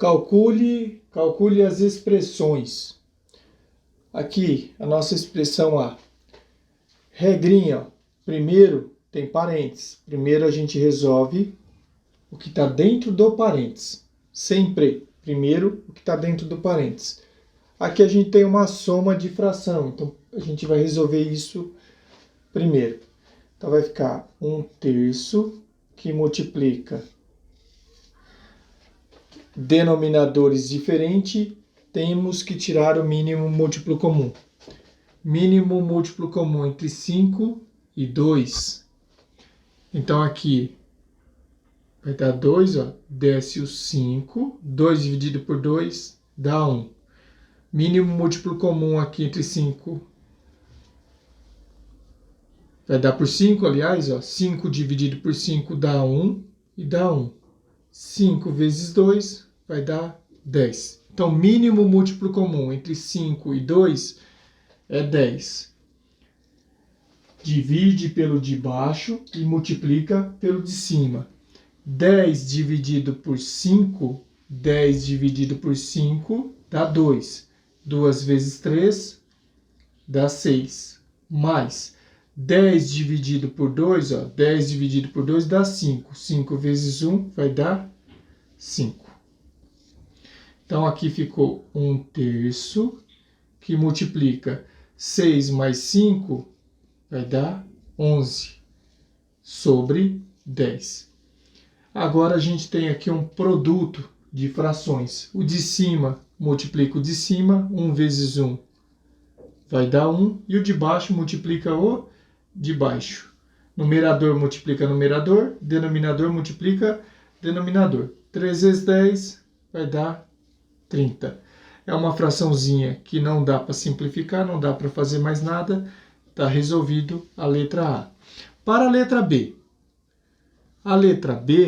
Calcule as expressões. Aqui, a nossa expressão A. Regrinha, ó. Primeiro tem parênteses. Primeiro a gente resolve o que está dentro do parênteses. Sempre, primeiro, o que está dentro do parênteses. Aqui a gente tem uma soma de fração, então a gente vai resolver isso primeiro. Então vai ficar 1/3 que multiplica denominadores diferentes, temos que tirar o mínimo múltiplo comum. Mínimo múltiplo comum entre 5 e 2. Então aqui vai dar 2, ó, desce o 5, 2 dividido por 2 dá 1. Mínimo múltiplo comum aqui entre 5 vai dar por 5, aliás, ó, 5 dividido por 5 dá 1 e dá 1. 5 vezes 2 vai dar 10. Então, mínimo múltiplo comum entre 5 e 2 é 10. Divide pelo de baixo e multiplica pelo de cima. 10 dividido por 5, 10 dividido por 5 dá 2. 2 vezes 3 dá 6. Mais 10 dividido por 2, ó, 10 dividido por 2 dá 5. 5 vezes 1 vai dar 5. Então, aqui ficou 1/3, que multiplica 6 mais 5, vai dar 11, sobre 10. Agora, a gente tem aqui um produto de frações. O de cima multiplica o de cima, 1 vezes 1 vai dar 1, e o de baixo multiplica o de baixo. Numerador multiplica numerador, denominador multiplica denominador. 3 vezes 10 vai dar 30. É uma fraçãozinha que não dá para simplificar, não dá para fazer mais nada. Está resolvido a letra A. Para a letra B. A letra B,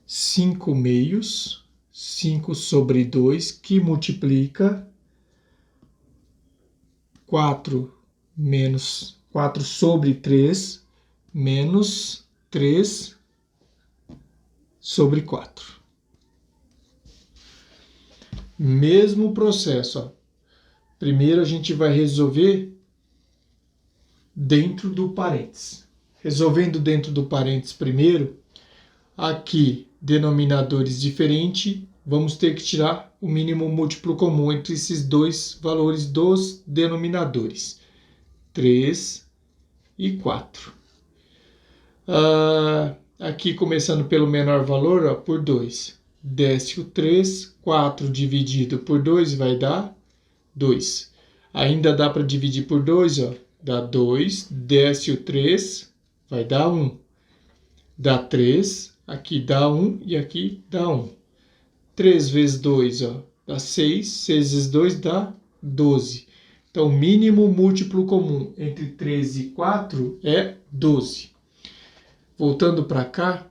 5 meios, 5 sobre 2, que multiplica 4 sobre 3, menos 3 sobre 4. Mesmo processo, ó. Primeiro a gente vai resolver dentro do parênteses. Resolvendo dentro do parênteses primeiro, aqui denominadores diferentes, vamos ter que tirar o mínimo múltiplo comum entre esses dois valores dos denominadores. 3 e 4. Aqui começando pelo menor valor, ó, por 2. Desce o 3, 4 dividido por 2 vai dar 2. Ainda dá para dividir por 2, ó, dá 2. Desce o 3, vai dar 1. Dá 3, aqui dá 1 e aqui dá 1. 3 vezes 2, ó, dá 6. 6 vezes 2 dá 12. Então, o mínimo múltiplo comum entre 13 e 4 é 12. Voltando para cá,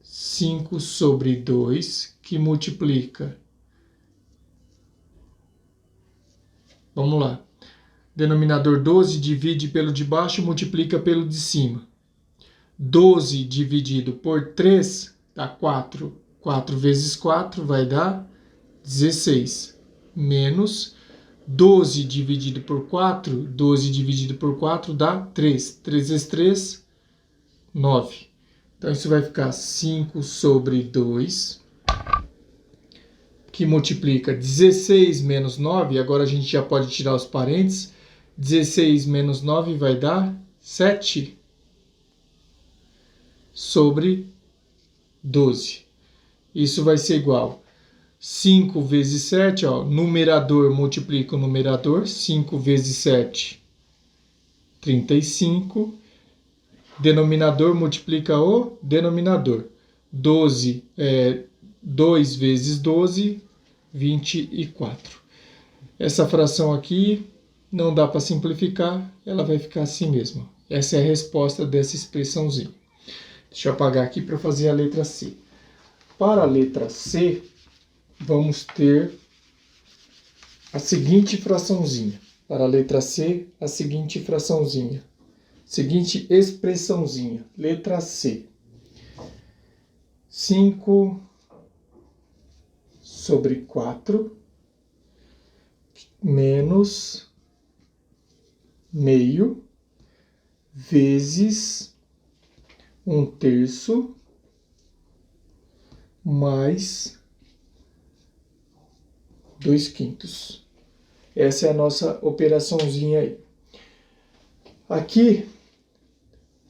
5 sobre 2, que multiplica. Vamos lá. Denominador 12 divide pelo de baixo, multiplica pelo de cima. 12 dividido por 3 dá 4. 4 vezes 4 vai dar 16. Menos 12 dividido por 4. 12 dividido por 4 dá 3. 3 vezes 3, 9. Então, isso vai ficar 5 sobre 2, que multiplica 16 menos 9. Agora a gente já pode tirar os parênteses. 16 menos 9 vai dar 7 sobre 12. Isso vai ser igual 5 vezes 7, ó, numerador multiplica o numerador. 5 vezes 7, 35. Denominador multiplica o denominador. 12 2 vezes 12, 24. Essa fração aqui não dá para simplificar, ela vai ficar assim mesmo. Essa é a resposta dessa expressãozinha. Deixa eu apagar aqui para fazer a letra C. Para a letra C, vamos ter a seguinte fraçãozinha. Para a letra C, a seguinte fraçãozinha. Seguinte expressãozinha. Letra C. 5 sobre 4 menos meio vezes 1/3 mais 2/5. Essa é a nossa operaçãozinha aí. Aqui,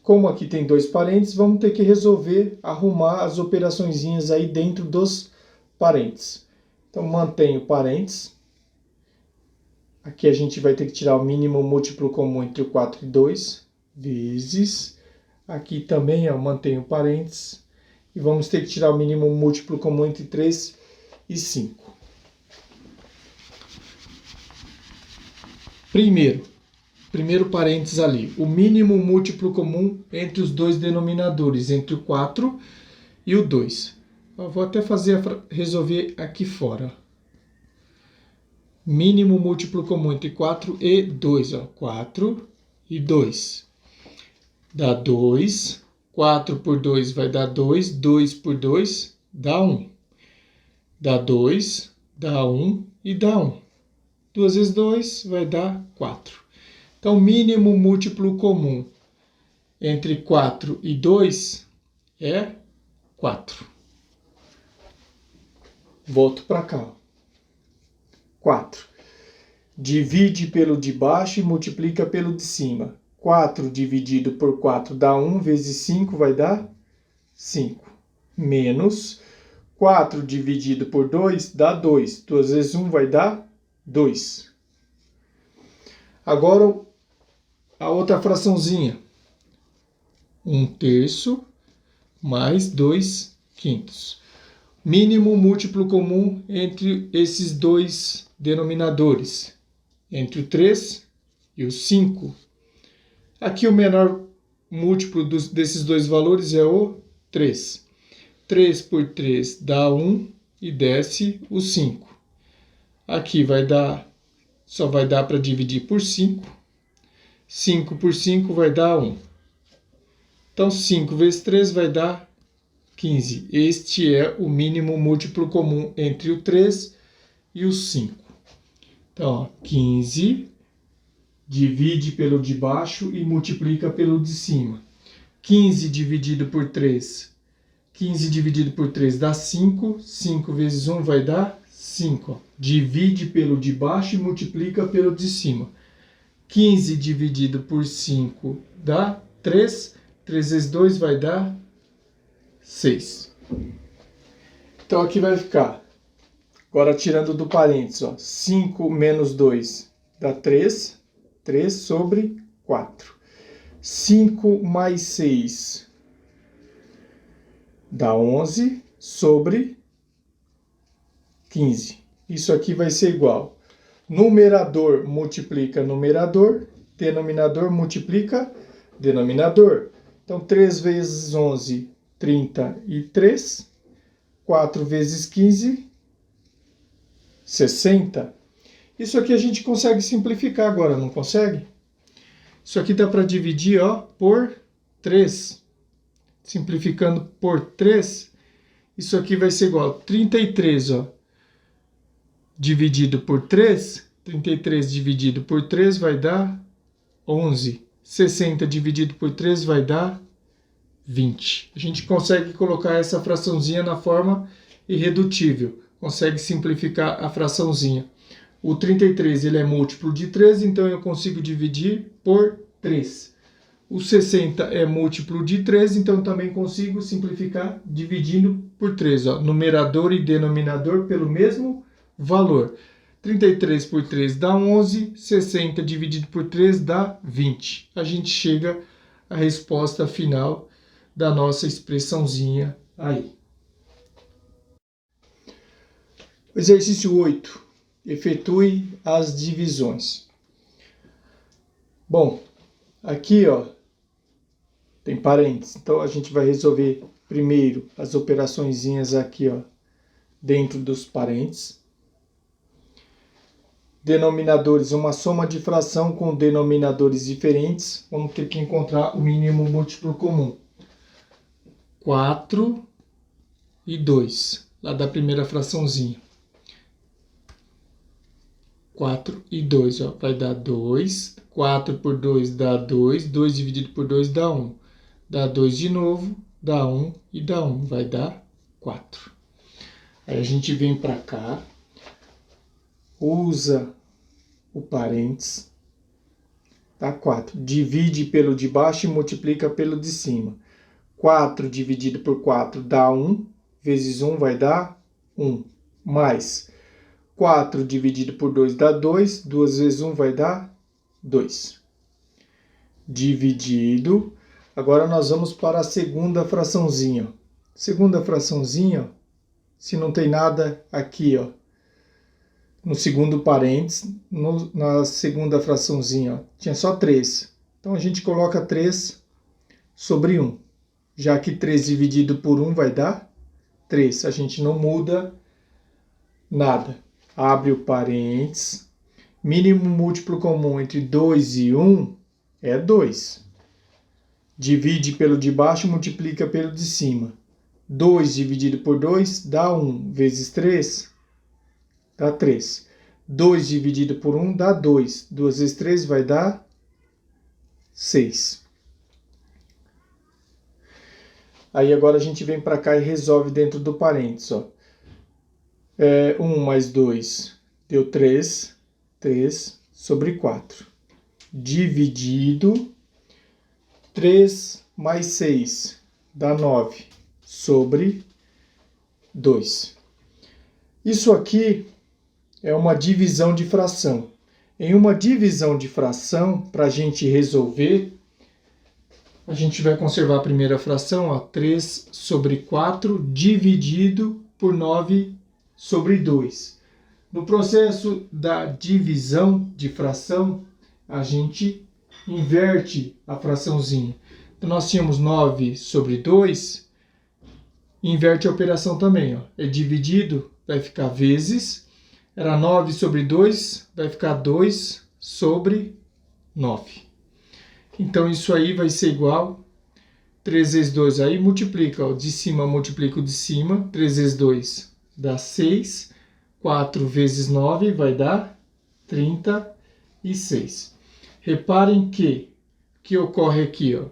como aqui tem dois parênteses, vamos ter que resolver, arrumar as operaçõezinhas aí dentro dos parênteses. Então, mantenho parênteses. Aqui a gente vai ter que tirar o mínimo múltiplo comum entre o 4 e 2, vezes. Aqui também eu mantenho parênteses. E vamos ter que tirar o mínimo múltiplo comum entre 3 e 5. Primeiro parênteses ali, o mínimo múltiplo comum entre os dois denominadores, entre o 4 e o 2. Eu vou até resolver aqui fora. Mínimo múltiplo comum entre 4 e 2. 4 e 2. Dá 2. 4 por 2 vai dar 2. 2 por 2 dá 1. Dá 2, dá 1 e dá 1. 2 vezes 2 vai dar 4. Então, o mínimo múltiplo comum entre 4 e 2 é 4. Volto para cá. 4. Divide pelo de baixo e multiplica pelo de cima. 4 dividido por 4 dá 1, vezes 5 vai dar 5. Menos 4 dividido por 2 dá 2. 2 vezes 1 vai dar 2. Agora, a outra fraçãozinha. 1/3 mais 2/5. Mínimo múltiplo comum entre esses dois denominadores. Entre o 3 e o 5. Aqui o menor múltiplo desses dois valores é o 3. 3 por 3 dá 1 e desce o 5. Aqui só vai dar para dividir por 5. 5 por 5 vai dar 1. Então, 5 vezes 3 vai dar 15. Este é o mínimo múltiplo comum entre o 3 e o 5. Então, ó, 15 divide pelo de baixo e multiplica pelo de cima. 15 dividido por 3. 15 dividido por 3 dá 5. 5 vezes 1 vai dar 5. Ó. Divide pelo de baixo e multiplica pelo de cima. 15 dividido por 5 dá 3. 3 vezes 2 vai dar 6. Então aqui vai ficar, agora tirando do parênteses, ó, 5 menos 2 dá 3. 3 sobre 4. 5 mais 6 dá 11 sobre 15. Isso aqui vai ser igual. Numerador multiplica numerador, denominador multiplica denominador. Então, 3 vezes 11, 33. 4 vezes 15, 60. Isso aqui a gente consegue simplificar agora, não consegue? Isso aqui dá para dividir, ó, por 3. Simplificando por 3, isso aqui vai ser igual a 33, ó. Dividido por 3, 33 dividido por 3 vai dar 11. 60 dividido por 3 vai dar 20. A gente consegue colocar essa fraçãozinha na forma irredutível. Consegue simplificar a fraçãozinha. O 33 ele é múltiplo de 3, então eu consigo dividir por 3. O 60 é múltiplo de 3, então também consigo simplificar dividindo por 3. Ó. Numerador e denominador pelo mesmo valor. 33 por 3 dá 11, 60 dividido por 3 dá 20. A gente chega à resposta final da nossa expressãozinha aí. Exercício 8. Efetue as divisões. Bom, aqui ó, tem parênteses. Então a gente vai resolver primeiro as operaçõezinhas aqui ó, dentro dos parênteses. Denominadores, uma soma de fração com denominadores diferentes. Vamos ter que encontrar o mínimo múltiplo comum. 4 e 2, lá da primeira fraçãozinha. 4 e 2, ó. Vai dar 2. 4 por 2 dá 2. 2 dividido por 2 dá 1. Dá 2 de novo, dá 1 e dá 1. Vai dar 4. Aí a gente vem para cá, usa o parênteses, dá 4. Divide pelo de baixo e multiplica pelo de cima. 4 dividido por 4 dá 1, vezes 1 vai dar 1. Mais 4 dividido por 2 dá 2, 2 vezes 1 vai dar 2. Dividido. Agora nós vamos para a segunda fraçãozinha. Segunda fraçãozinha, se não tem nada aqui, ó, no segundo parênteses, na segunda fraçãozinha, ó, tinha só 3. Então a gente coloca 3 sobre 1. Já que 3 dividido por 1 vai dar 3. A gente não muda nada. Abre o parênteses. Mínimo múltiplo comum entre 2 e 1 é 2. Divide pelo de baixo e multiplica pelo de cima. 2 dividido por 2 dá 1. Vezes 3 dá 3. 2 dividido por 1 dá 2. 2 vezes 3 vai dar 6. Aí agora a gente vem para cá e resolve dentro do parênteses. Ó. 1 mais 2 deu 3. 3 sobre 4. Dividido. 3 mais 6 dá 9 sobre 2. Isso aqui é uma divisão de fração. Em uma divisão de fração, para a gente resolver, a gente vai conservar a primeira fração, ó, 3 sobre 4 dividido por 9 sobre 2. No processo da divisão de fração, a gente inverte a fraçãozinha. Então, nós tínhamos 9 sobre 2, inverte a operação também. Ó. É dividido, vai ficar vezes. Era 9 sobre 2, vai ficar 2 sobre 9. Então, isso aí vai ser igual 3 vezes 2. Aí multiplica, ó, de cima multiplica o de cima. 3 vezes 2 dá 6. 4 vezes 9 vai dar 36. Reparem que o que ocorre aqui, ó,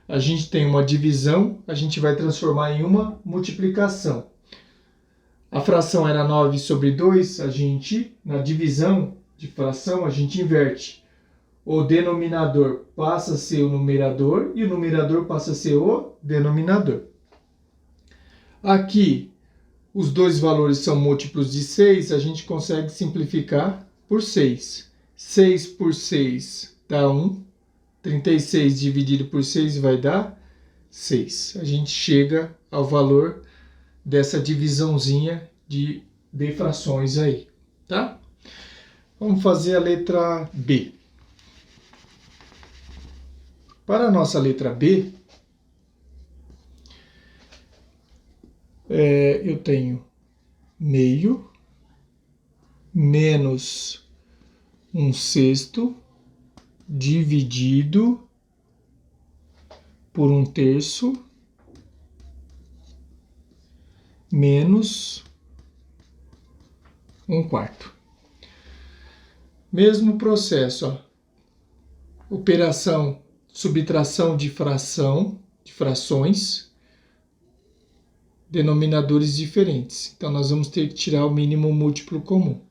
a gente tem uma divisão, a gente vai transformar em uma multiplicação. A fração era 9 sobre 2, a gente, na divisão de fração, a gente inverte. O denominador passa a ser o numerador e o numerador passa a ser o denominador. Aqui, os dois valores são múltiplos de 6, a gente consegue simplificar por 6. 6 por 6 dá 1. 36 dividido por 6 vai dar 6. A gente chega ao valor dessa divisãozinha de frações aí, tá? Vamos fazer a letra B. Para a nossa letra B, eu tenho meio menos 1/6 dividido por 1/3 menos 1/4. Mesmo processo, ó. Operação, subtração de frações, denominadores diferentes. Então, nós vamos ter que tirar o mínimo múltiplo comum.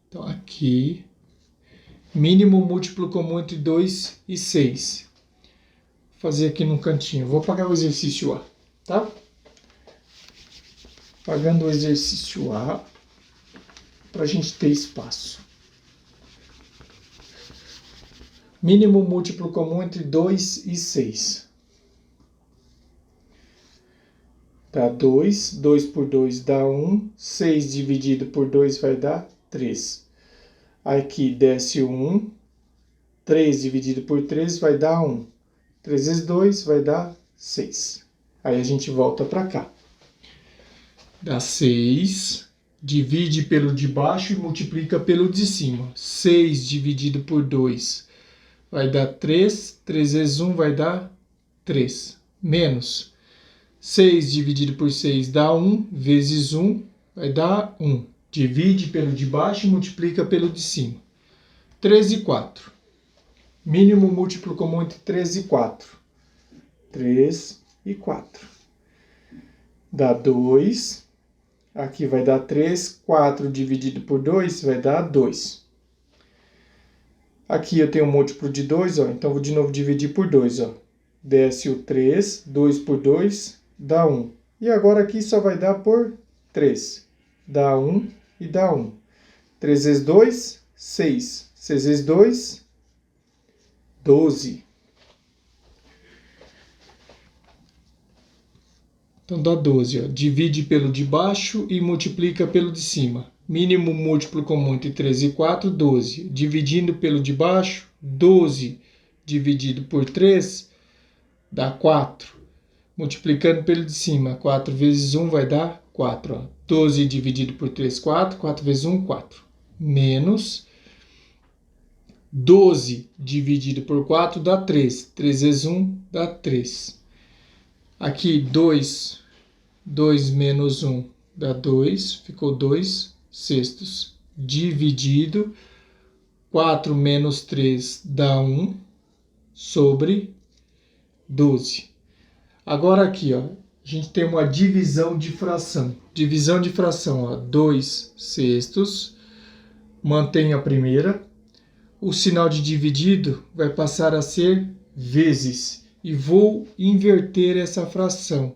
Então, aqui, mínimo múltiplo comum entre 2 e 6. Vou fazer aqui no cantinho. Vou apagar o exercício A, tá? Apagando o exercício A, para a gente ter espaço. Mínimo múltiplo comum entre 2 e 6. Dá 2. 2 por 2 dá 1. 6 dividido por 2 vai dar 3. Aqui desce 1. 3 dividido por 3 vai dar 1. 3 vezes 2 vai dar 6. Aí a gente volta para cá. Dá 6. Divide pelo de baixo e multiplica pelo de cima. 6 dividido por 2 vai dar 3. 3 vezes 1 vai dar 3. Menos 6 dividido por 6 dá 1. Vezes 1 vai dar 1. Divide pelo de baixo e multiplica pelo de cima. 3 e 4. Mínimo múltiplo comum entre 3 e 4. 3 e 4. Dá 2. Aqui vai dar 3. 4 dividido por 2 vai dar 2. Aqui eu tenho um múltiplo de 2, ó, então vou de novo dividir por 2. Ó. Desce o 3. 2 por 2 dá 1. E agora aqui só vai dar por 3. Dá 1 e dá 1. 3 vezes 2, 6. 6 vezes 2, 12. Então dá 12. Ó. Divide pelo de baixo e multiplica pelo de cima. Mínimo múltiplo comum entre 3 e 4, 12. Dividindo pelo de baixo, 12 dividido por 3 dá 4. Multiplicando pelo de cima, 4 vezes 1 vai dar 4. Ó. 12 dividido por 3, 4. 4 vezes 1, 4. Menos 12 dividido por 4 dá 3. 3 vezes 1 dá 3. Aqui 2 menos 1 dá 2. Ficou 2 sextos. Dividido 4 menos 3 dá 1 sobre 12. Agora aqui, ó, a gente tem uma divisão de fração. Divisão de fração, ó, 2 sextos, mantém a primeira. O sinal de dividido vai passar a ser vezes. E vou inverter essa fração.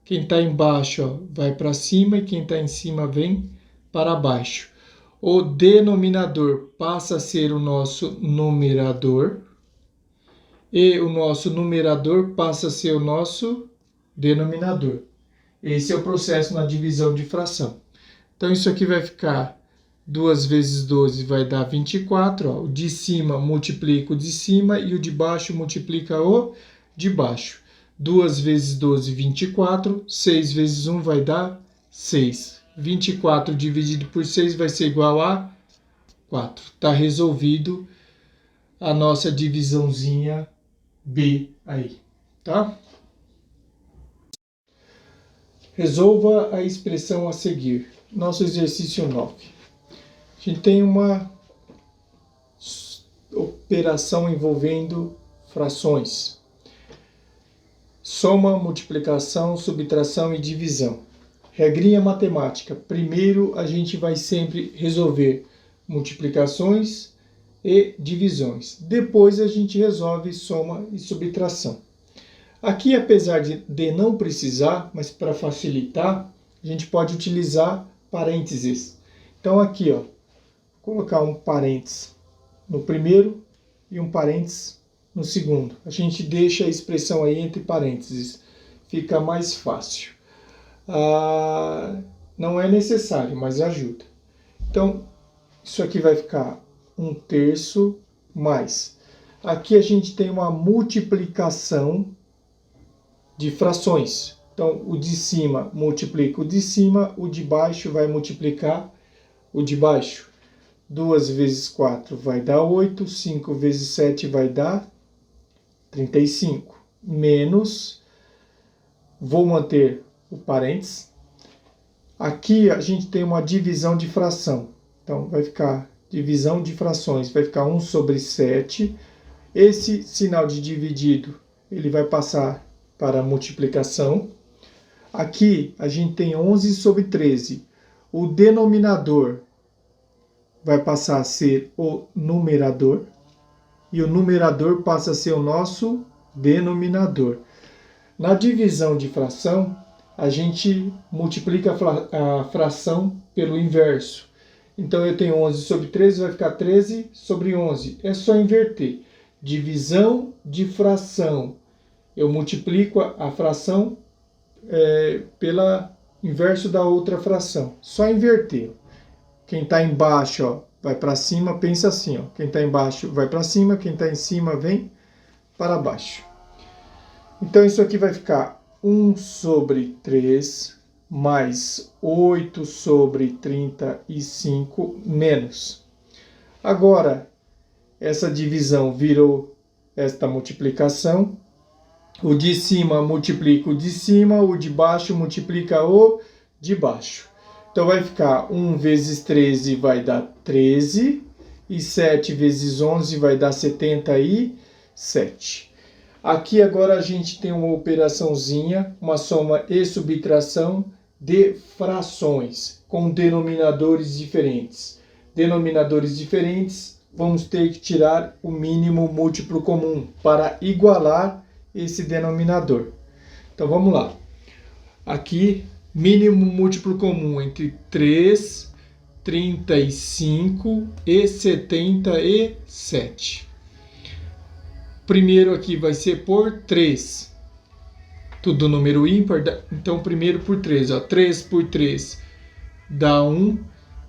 Quem está embaixo, ó, vai para cima e quem está em cima vem para baixo. O denominador passa a ser o nosso numerador. E o nosso numerador passa a ser o nosso denominador. Esse é o processo na divisão de fração. Então, isso aqui vai ficar 2 vezes 12 vai dar 24. Ó. O de cima multiplica o de cima e o de baixo multiplica o de baixo. 2 vezes 12, 24. 6 vezes 1 vai dar 6. 24 dividido por 6 vai ser igual a 4. Está resolvido a nossa divisãozinha B aí, tá? Resolva a expressão a seguir. Nosso exercício 9. A gente tem uma operação envolvendo frações. Soma, multiplicação, subtração e divisão. Regrinha matemática. Primeiro a gente vai sempre resolver multiplicações e divisões. Depois a gente resolve soma e subtração. Aqui, apesar de não precisar, mas para facilitar, a gente pode utilizar parênteses. Então aqui, ó, colocar um parênteses no primeiro e um parênteses no segundo. A gente deixa a expressão aí entre parênteses. Fica mais fácil. Não é necessário, mas ajuda. Então, isso aqui vai ficar 1/3 mais. Aqui a gente tem uma multiplicação de frações. Então, o de cima multiplica o de cima, o de baixo vai multiplicar o de baixo. 2 vezes 4 vai dar 8, 5 vezes 7 vai dar 35. Menos, vou manter o parênteses. Aqui a gente tem uma divisão de fração. Então, vai ficar divisão de frações, vai ficar 1 sobre 7. Esse sinal de dividido, ele vai passar para a multiplicação. Aqui a gente tem 11 sobre 13. O denominador vai passar a ser o numerador. E o numerador passa a ser o nosso denominador. Na divisão de fração, a gente multiplica a fração pelo inverso. Então, eu tenho 11 sobre 13, vai ficar 13 sobre 11. É só inverter. Divisão de fração. Eu multiplico a fração pelo inverso da outra fração. Só inverter. Quem está embaixo, ó, vai para cima, pensa assim. Ó. Quem está embaixo vai para cima, quem está em cima vem para baixo. Então, isso aqui vai ficar 1 sobre 3 mais 8 sobre 35 menos. Agora, essa divisão virou esta multiplicação. O de cima multiplica o de cima, o de baixo multiplica o de baixo. Então vai ficar 1 vezes 13 vai dar 13, e 7 vezes 11 vai dar 77. Aqui agora a gente tem uma operaçãozinha, uma soma e subtração de frações, com denominadores diferentes. Denominadores diferentes, vamos ter que tirar o mínimo múltiplo comum para igualar esse denominador. Então vamos lá. Aqui, mínimo múltiplo comum entre 3, 35 e 77. Primeiro aqui vai ser por 3. Tudo número ímpar, então primeiro por 3. 3 por 3 dá 1.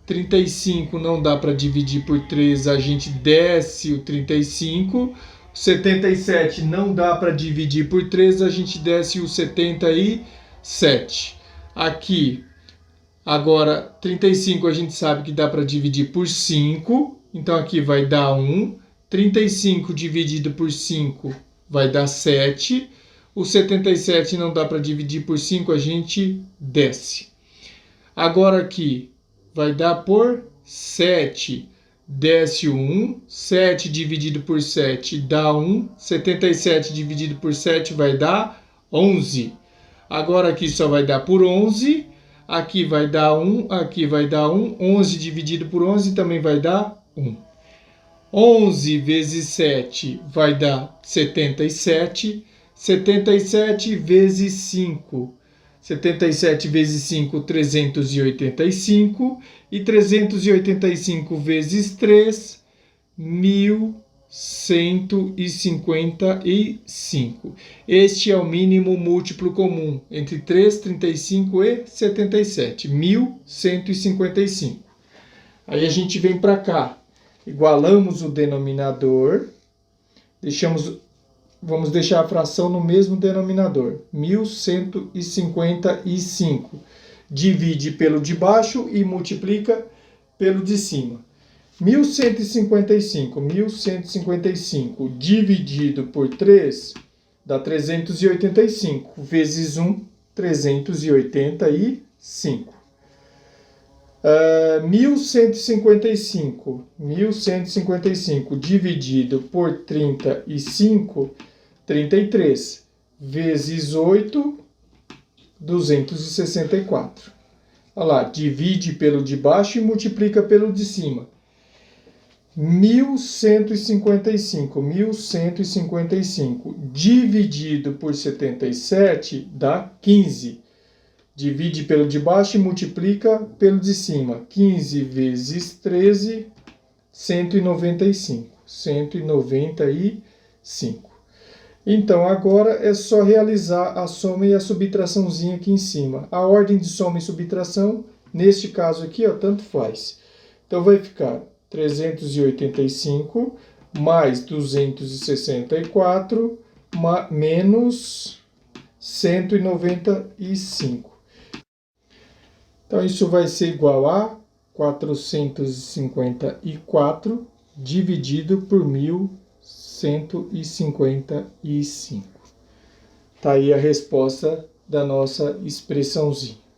35 não dá para dividir por 3, a gente desce o 35. 77 não dá para dividir por 3, a gente desce o 77. Aqui, agora, 35 a gente sabe que dá para dividir por 5, então aqui vai dar 1. 35 dividido por 5 vai dar 7. O 77 não dá para dividir por 5, a gente desce. Agora aqui vai dar por 7. Desce o 1. 7 dividido por 7 dá 1. 77 dividido por 7 vai dar 11. Agora aqui só vai dar por 11. Aqui vai dar 1. Aqui vai dar 1. 11 dividido por 11 também vai dar 1. 11 vezes 7 vai dar 77. 77 vezes 5. 77 vezes 5, 385. E 385 vezes 3, 1155. Este é o mínimo múltiplo comum entre 3, 35 e 77. 1155. Aí a gente vem para cá. Igualamos o denominador. Vamos deixar a fração no mesmo denominador, 1155. Divide pelo de baixo e multiplica pelo de cima. 1155 dividido por 3 dá 385. Vezes 1, 385. 1155 dividido por 35, 33, vezes 8, 264. Olha lá, divide pelo de baixo e multiplica pelo de cima. 1155 dividido por 77 dá 15. Divide pelo de baixo e multiplica pelo de cima. 15 vezes 13, 195. 195. Então, agora é só realizar a soma e a subtraçãozinha aqui em cima. A ordem de soma e subtração, neste caso aqui, ó, tanto faz. Então, vai ficar 385 mais 264 menos 195. Então, isso vai ser igual a 454 dividido por 1155. Tá aí a resposta da nossa expressãozinha.